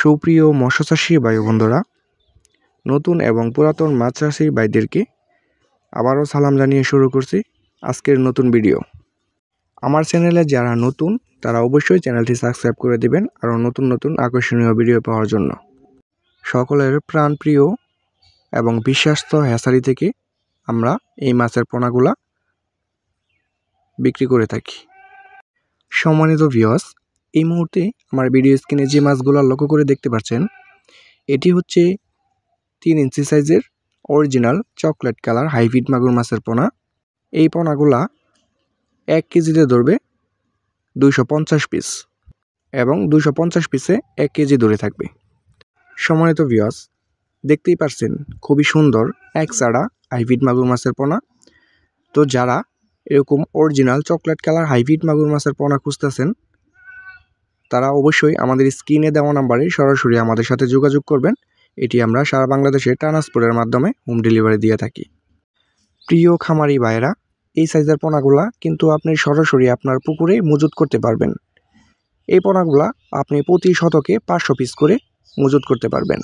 সুপ্রিয় মৎস্যচাষী ভাই বন্ধুরা, নতুন এবং পুরাতন মাছ চাষী ভাইদেরকে আবারও সালাম জানিয়ে শুরু করছি আজকের নতুন ভিডিও। আমার চ্যানেলে যারা নতুন তারা অবশ্যই চ্যানেলটি সাবস্ক্রাইব করে দিবেন আরও নতুন নতুন আকর্ষণীয় ভিডিও পাওয়ার জন্য। সকলের প্রাণপ্রিয় এবং বিশ্বাস্ত হ্যাচারি থেকে আমরা এই মাছের পোনাগুলা বিক্রি করে থাকি। সম্মানিত ভিউয়ার্স, এই মুহূর্তে আমার ভিডিও স্ক্রিনে যে মাছগুলো লক্ষ্য করে দেখতে পাচ্ছেন, এটি হচ্ছে 3 ইঞ্চি সাইজের অরিজিনাল চকলেট কালার হাইব্রিড মাগুর মাছের পোনা। এই পোনাগুলা 1 কেজিতে ধরবে 250 পিস এবং 250 পিসে 1 কেজি ধরে থাকবে। সম্মানিত ভিউয়ার্স, দেখতেই পারছেন খুবই সুন্দর একচাড়া হাইব্রিড মাগুর মাছের পোনা। তো যারা এরকম অরিজিনাল চকলেট কালার হাইব্রিড মাগুর মাছের পোনা খুঁজতেছেন, তারা অবশ্যই আমাদের স্ক্রিনে দেওয়া নাম্বারে সরাসরি আমাদের সাথে যোগাযোগ করবেন। এটি আমরা সারা বাংলাদেশে ট্রান্সপোর্টের মাধ্যমে হোম ডেলিভারি দিয়ে থাকি। প্রিয় খামারি ভাইরা, এই সাইজের পোনাগুলা কিন্তু আপনি সরাসরি আপনার পুকুরে মজুত করতে পারবেন। এই পোনাগুলা আপনি প্রতি শতকে 500 পিস করে মজুত করতে পারবেন।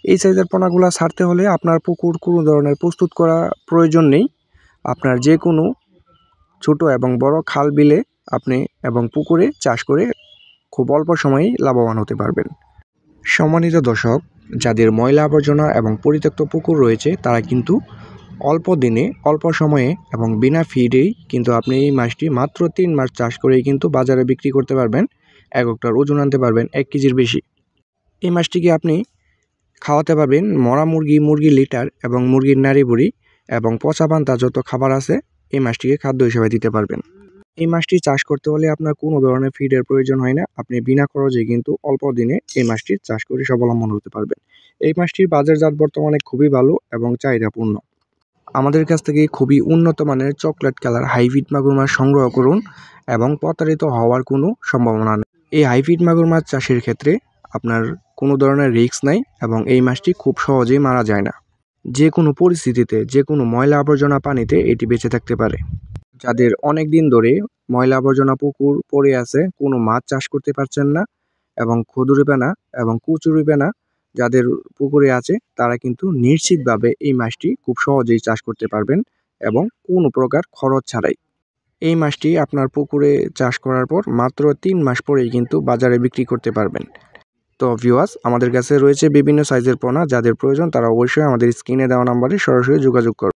এই সাইজের পোনাগুলা ছাড়তে হলে আপনার পুকুর কোনো ধরনের প্রস্তুত করা প্রয়োজন নেই। আপনার যে কোনো ছোট এবং বড় খাল বিলে আপনি এবং পুকুরে চাষ করে খুব অল্প সময়েই লাভবান হতে পারবেন। সম্মানিত দর্শক, যাদের ময়লা আবর্জনা এবং পরিত্যক্ত পুকুর রয়েছে, তারা কিন্তু অল্প দিনে অল্প সময়ে এবং বিনা ফিডেই কিন্তু আপনি এই মাছটি মাত্র 3 মাস চাষ করেই কিন্তু বাজারে বিক্রি করতে পারবেন। এককটার ওজন আনতে পারবেন 1 কেজির বেশি। এই মাছটিকে আপনি খাওয়াতে পারবেন মরা মুরগি, মুরগির লিটার এবং মুরগির নাড়ি বুড়ি এবং পচা পান্তা যত খাবার আছে এই মাছটিকে খাদ্য হিসেবে দিতে পারবেন। এই মাছটি চাষ করতে হলে আপনার কোনো ধরনের ফিডের প্রয়োজন হয় না। আপনি বিনা খরচে কিন্তু অল্প দিনে এই মাছটির চাষ করে স্বাবলম্বন হতে পারবেন। এই মাছটির বাজারজাত বর্তমানে খুবই ভালো এবং চাহিদাপূর্ণ। আমাদের কাছ থেকে খুবই উন্নত মানের চকলেট কালার হাইব্রিড মাগুর মাছ সংগ্রহ করুন এবং প্রতারিত হওয়ার কোনো সম্ভাবনা নেই। এই হাইব্রিড মাগুর মাছ চাষের ক্ষেত্রে আপনার কোনো ধরনের রিস্ক নাই এবং এই মাছটি খুব সহজেই মারা যায় না। যে কোনো পরিস্থিতিতে, যে কোনো ময়লা আবর্জনা পানিতে এটি বেঁচে থাকতে পারে। যাদের অনেক দিন ধরে ময়লা আবর্জনা পুকুর পড়ে আছে, কোনো মাছ চাষ করতে পারছেন না এবং ক্ষুদ্রপেনা এবং কুচুরিপেনা যাদের পুকুরে আছে, তারা কিন্তু নিশ্চিতভাবে এই মাছটি খুব সহজেই চাষ করতে পারবেন এবং কোনো প্রকার খরচ ছাড়াই। এই মাছটি আপনার পুকুরে চাষ করার পর মাত্র 3 মাস পরেই কিন্তু বাজারে বিক্রি করতে পারবেন। তো ভিউয়ার্স, আমাদের কাছে রয়েছে বিভিন্ন সাইজের পোনা। যাদের প্রয়োজন তারা অবশ্যই আমাদের স্ক্রিনে দেওয়া নাম্বারে সরাসরি যোগাযোগ করুন।